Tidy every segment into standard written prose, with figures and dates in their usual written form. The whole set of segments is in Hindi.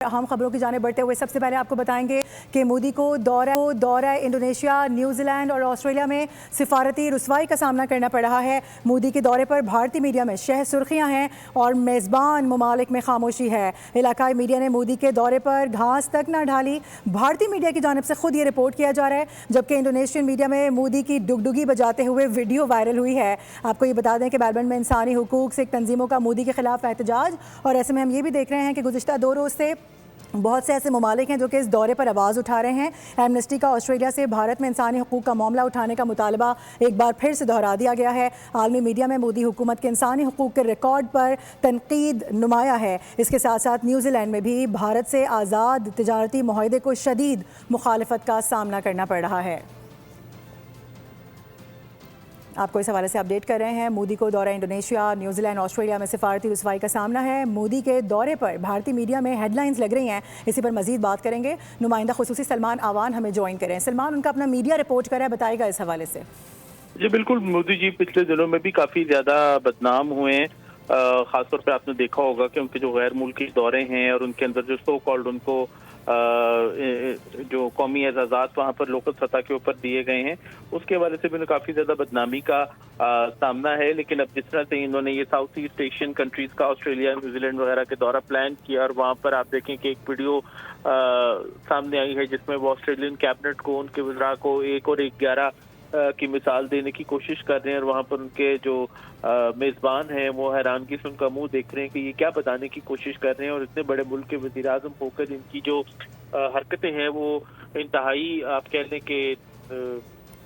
अहम खबरों की जानिब बढ़ते हुए सबसे पहले आपको बताएंगे कि मोदी को दौरा इंडोनेशिया, न्यूजीलैंड और ऑस्ट्रेलिया में सिफारती रुसवाई का सामना करना पड़ रहा है। मोदी के दौरे पर भारतीय मीडिया में शह सुर्खियां हैं और मेज़बान ममालिक में खामोशी है। इलाकाई मीडिया ने मोदी के दौरे पर घास तक न ढाली। भारतीय मीडिया की जानिब से खुद ये रिपोर्ट किया जा रहा है, जबकि इंडोनेशियन मीडिया में मोदी की डुगडुगी बजाते हुए वीडियो वायरल हुई है। आपको ये बता दें कि मेलबर्न में इंसानी हुकूक से तंजीमों का मोदी के खिलाफ एहतजाज, और ऐसे में हम ये भी देख रहे हैं कि गुज़िश्ता 2 रोज़ से बहुत से ऐसे ममालिक हैं जो कि इस दौरे पर आवाज़ उठा रहे हैं। एमनेस्टी का ऑस्ट्रेलिया से भारत में इंसानी हुकूक का मामला उठाने का मुतालबा एक बार फिर से दोहरा दिया गया है। आलमी मीडिया में मोदी हुकूमत के इंसानी हुकूक के रिकॉर्ड पर तनकीद नुमाया है। इसके साथ साथ न्यूजीलैंड में भी भारत से आज़ाद तिजारती मुआहदे को शदीद मुखालफत का सामना करना पड़ रहा है। आपको इस हवाले से अपडेट कर रहे हैं। मोदी को दौरा इंडोनेशिया, न्यूजीलैंड, ऑस्ट्रेलिया में सिफारती रुसवाई का सामना है। मोदी के दौरे पर भारतीय मीडिया में हेडलाइंस लग रही हैं। इसी पर मजीद बात करेंगे। नुमाइंदा खुसूसी सलमान आवान हमें ज्वाइन करें। सलमान, उनका अपना मीडिया रिपोर्ट कर रहा है, बताएगा इस हवाले से। जी बिल्कुल, मोदी जी पिछले दिनों में भी काफ़ी ज़्यादा बदनाम हुए हैं। ख़ासतौर पर आपने देखा होगा कि उनके जो गैर मुल्की दौरे हैं और उनके अंदर जो सो कॉल्ड उनको जो कौमी एजाज़ात वहाँ पर लोकल सतह के ऊपर दिए गए हैं, उसके हवाले से भी उन्हें काफ़ी ज़्यादा बदनामी का सामना है। लेकिन अब जिस तरह से इन्होंने ये साउथ ईस्ट एशियन कंट्रीज़ का, ऑस्ट्रेलिया, न्यूजीलैंड वगैरह के दौरा प्लान किया, और वहाँ पर आप देखें कि एक वीडियो सामने आई है जिसमें वो ऑस्ट्रेलियन कैबिनेट को, उनके वज़रा को 1 और 11 की मिसाल देने की कोशिश कर रहे हैं। और वहाँ पर उनके जो मेज़बान हैं वो हैरानगी से उनका मुंह देख रहे हैं कि ये क्या बताने की कोशिश कर रहे हैं। और इतने बड़े मुल्क के वज़ीर आज़म होकर इनकी जो हरकतें हैं वो इंतहाई, आप कह लें कि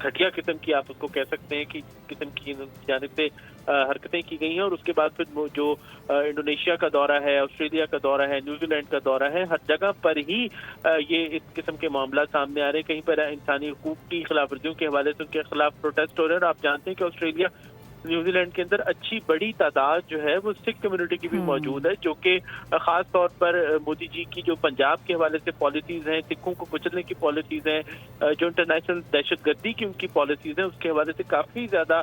घटिया किस्म की, आप उसको कह सकते हैं कि किस्म की जानिब से हरकतें की गई हैं। और उसके बाद फिर जो इंडोनेशिया का दौरा है, ऑस्ट्रेलिया का दौरा है, न्यूजीलैंड का दौरा है, हर जगह पर ही ये इस किस्म के मामला सामने आ रहे हैं। कहीं पर इंसानी हुकूक की खिलाफ वर्जियों के हवाले से उनके खिलाफ प्रोटेस्ट हो रहे हैं। और आप जानते हैं कि ऑस्ट्रेलिया, न्यूजीलैंड के अंदर अच्छी बड़ी तादाद जो है वो सिख कम्युनिटी की भी मौजूद है, जो कि खास तौर पर मोदी जी की जो पंजाब के हवाले से पॉलिसीज हैं, सिखों को कुचलने की पॉलिसीज हैं, जो इंटरनेशनल दहशतगर्दी की उनकी पॉलिसीज हैं, उसके हवाले से काफ़ी ज़्यादा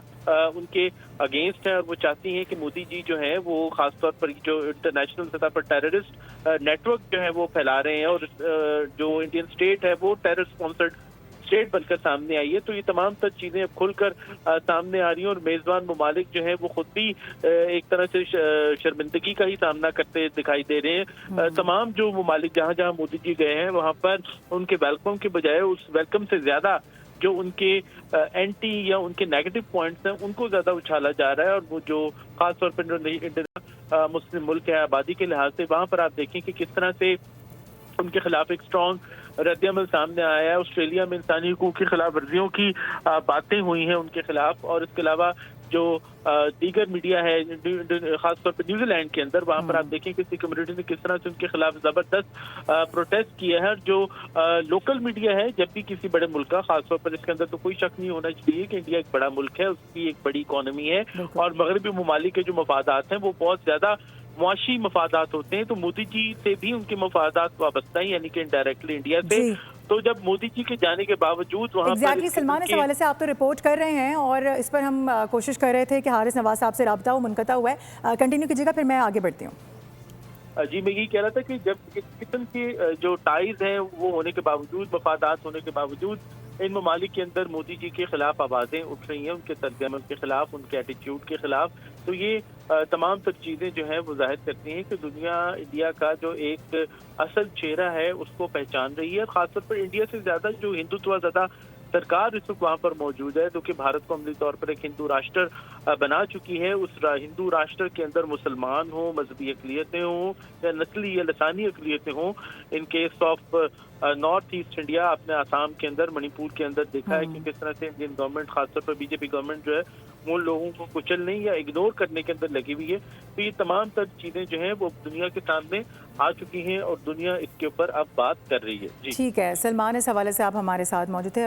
उनके अगेंस्ट हैं। और वो चाहती हैं कि मोदी जी जो हैं वो खास तौर पर जो इंटरनेशनल सतह पर टेररिस्ट नेटवर्क जो है वो फैला रहे हैं, और जो इंडियन स्टेट है वो टेरर स्पॉन्सर्ड स्टेट बनकर सामने आई है। तो ये तमाम तर चीजें अब खुलकर सामने आ रही हैं। और मेजबान ममालिक जो है वो खुद भी एक तरह से शर्मिंदगी का ही सामना करते दिखाई दे रहे हैं। तमाम जो ममालिक जहां जहां मोदी जी गए हैं वहां पर उनके वेलकम के बजाय उस वेलकम से ज्यादा जो उनके एंटी या उनके नेगेटिव पॉइंट्स हैं उनको ज्यादा उछाला जा रहा है। और वो जो खासतौर पर मुस्लिम मुल्क है आबादी के लिहाज से, वहां पर आप देखें कि किस तरह से उनके खिलाफ एक स्ट्रॉन्ग रद्द-ए-अमल सामने आया है। ऑस्ट्रेलिया में इंसानी हुकूक की खिलाफ वर्जियों की बातें हुई हैं उनके खिलाफ। और इसके अलावा जो दीगर मीडिया है खासतौर पर न्यूजीलैंड के अंदर, वहाँ पर आप देखें कि कम्युनिटी ने किस तरह से उनके खिलाफ जबरदस्त प्रोटेस्ट किया है। जो लोकल मीडिया है जब भी किसी बड़े मुल्क का, खासतौर पर इसके अंदर तो कोई शक नहीं होना चाहिए कि इंडिया एक बड़ा मुल्क है, उसकी एक बड़ी इकॉनमी है, और मगरबी ममालिक के जो मफादात हैं वो बहुत ज्यादा मुआशी मफादात होते हैं। तो मोदी जी से भी उनके मफादात वाबस्ता हैं, यानी कि इनडायरेक्टली इंडिया से। तो जब मोदी जी के जाने के बावजूद वहाँ पर सलमान, इस हवाले से आप तो रिपोर्ट कर रहे हैं और इस पर हम कोशिश कर रहे थे कि हारिस नवाज साहब से राब्ता मुनक़ता हुआ है। कंटिन्यू कीजिएगा, फिर मैं आगे बढ़ती हूँ। जी, मैं यही कह रहा था कि जब इस किस्म के जो टाइज हैं वो होने के बावजूद, मफादात होने के बावजूद, इन ममालिक के अंदर मोदी जी के खिलाफ आवाज़ें उठ रही हैं, उनके तर्जुमान के खिलाफ, उनके एटीट्यूड के खिलाफ। तो ये तमाम सब चीज़ें जो हैं वो जाहिर करती हैं कि दुनिया इंडिया का जो एक असल चेहरा है उसको पहचान रही है। खासतौर पर इंडिया से ज़्यादा जो हिंदुत्व ज़्यादा सरकार इस वक्त वहाँ पर मौजूद है, जो कि भारत को अमली तौर पर एक हिंदू राष्ट्र बना चुकी है। उस हिंदू राष्ट्र के अंदर मुसलमान हों, मजहबी अकलियतें हों या नस्ली या लसानी अकलियतें हों, in case of north east India, आपने आसाम के अंदर, मणिपुर के अंदर देखा है कि किस तरह से इंडियन गवर्नमेंट, खासतौर पर बीजेपी गवर्नमेंट जो है उन लोगों को कुचलने या इग्नोर करने के अंदर लगी हुई है। तो ये तमाम तर चीजें जो हैं वो दुनिया के सामने आ चुकी हैं और दुनिया इसके ऊपर अब बात कर रही है। जी ठीक है सलमान, इस हवाले से आप हमारे साथ मौजूद थे।